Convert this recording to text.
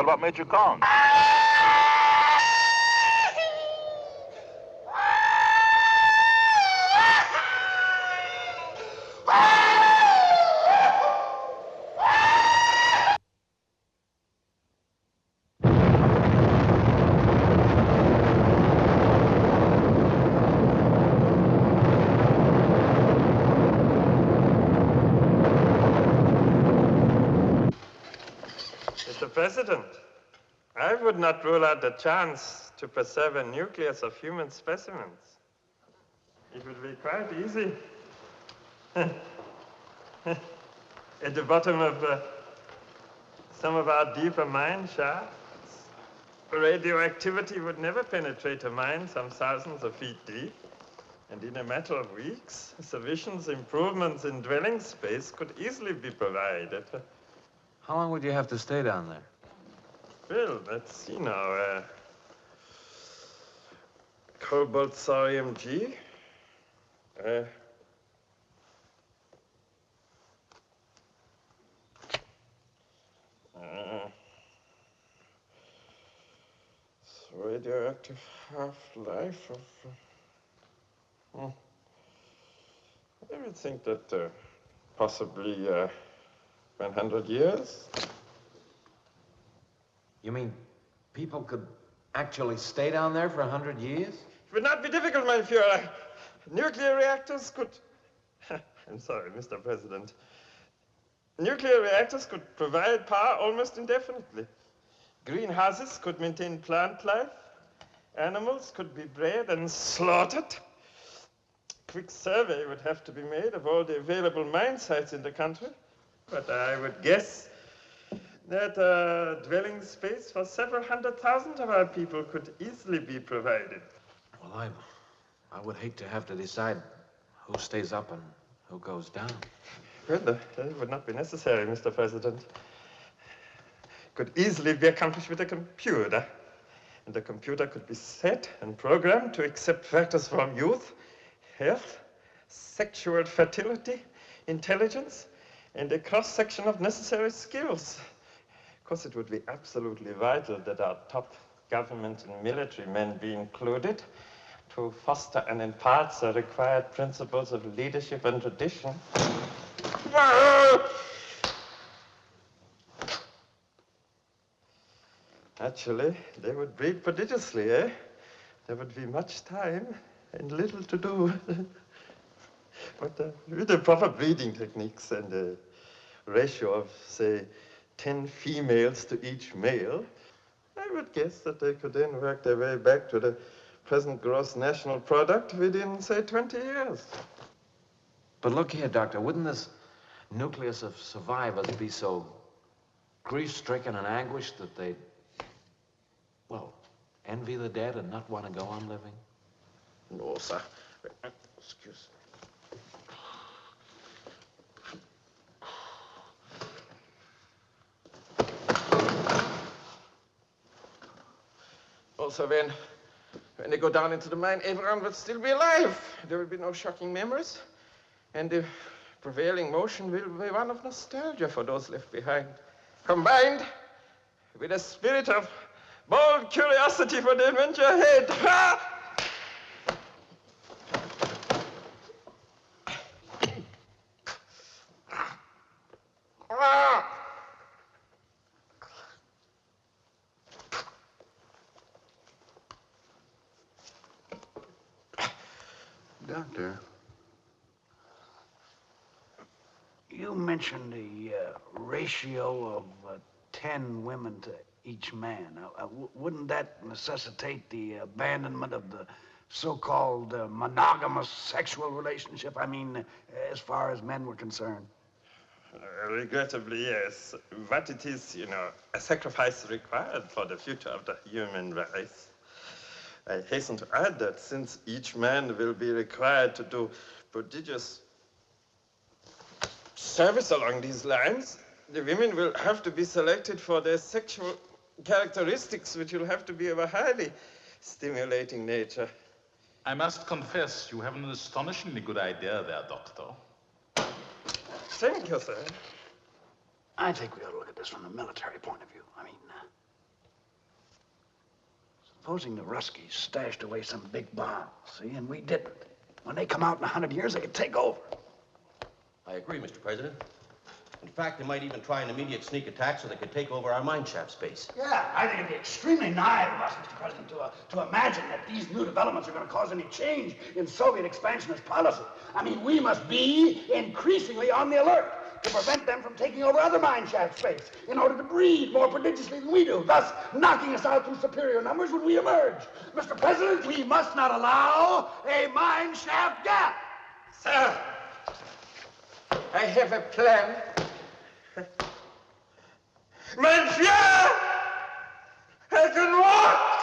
What about Major Kong? Mr. President, I would not rule out the chance to preserve a nucleus of human specimens. It would be quite easy. At the bottom of some of our deeper mine shafts, radioactivity would never penetrate a mine some thousands of feet deep. And in a matter of weeks, sufficient improvements in dwelling space could easily be provided. How long would you have to stay down there? Well, let's see now. Cobalt thorium G. Radioactive half-life of... I would think that possibly 100 years. You mean people could actually stay down there for 100 years? It would not be difficult, my Fuhrer. Nuclear reactors could... I'm sorry, Mr. President. Nuclear reactors could provide power almost indefinitely. Greenhouses could maintain plant life. Animals could be bred and slaughtered. Quick survey would have to be made of all the available mine sites in the country. But I would guess that dwelling space for several 100,000 of our people could easily be provided. Well, I would hate to have to decide who stays up and who goes down. Well, that would not be necessary, Mr. President. Could easily be accomplished with a computer. And the computer could be set and programmed to accept factors from youth, health, sexual fertility, intelligence, and a cross-section of necessary skills. Of course, it would be absolutely vital that our top government and military men be included to foster and impart the required principles of leadership and tradition. Actually, they would breed prodigiously, eh? There would be much time and little to do. But with the proper breeding techniques and a ratio of, say, 10 females to each male, I would guess that they could then work their way back to the present gross national product within, say, 20 years. But look here, Doctor, wouldn't this nucleus of survivors be so grief-stricken and anguished that they'd, well, envy the dead and not want to go on living? No, sir. Excuse me. Also, when they go down into the mine, everyone will still be alive. There will be no shocking memories. And the prevailing motion will be one of nostalgia for those left behind, combined with a spirit of bold curiosity for the adventure ahead. Ha! Doctor, you mentioned the ratio of 10 women to each man. Wouldn't that necessitate the abandonment of the so-called monogamous sexual relationship? I mean, as far as men were concerned. Regrettably, yes. But it is, you know, a sacrifice required for the future of the human race. I hasten to add that since each man will be required to do prodigious service along these lines, the women will have to be selected for their sexual characteristics, which will have to be of a highly stimulating nature. I must confess, you have an astonishingly good idea there, Doctor. Thank you, sir. I think we ought to look at this from a military point of view. I mean, Supposing the Ruskies stashed away some big bomb, see, and we didn't. When they come out in 100 years, they could take over. I agree, Mr. President. In fact, they might even try an immediate sneak attack so they could take over our mine shaft space. Yeah, I think it'd be extremely naive of us, Mr. President, to imagine that these new developments are going to cause any change in Soviet expansionist policy. I mean, we must be increasingly on the alert to prevent them from taking over other mine shaft space in order to breed more prodigiously than we do, thus knocking us out through superior numbers when we emerge. Mr. President, we must not allow a mine shaft gap. Sir, I have a plan. Mein Führer! I can walk!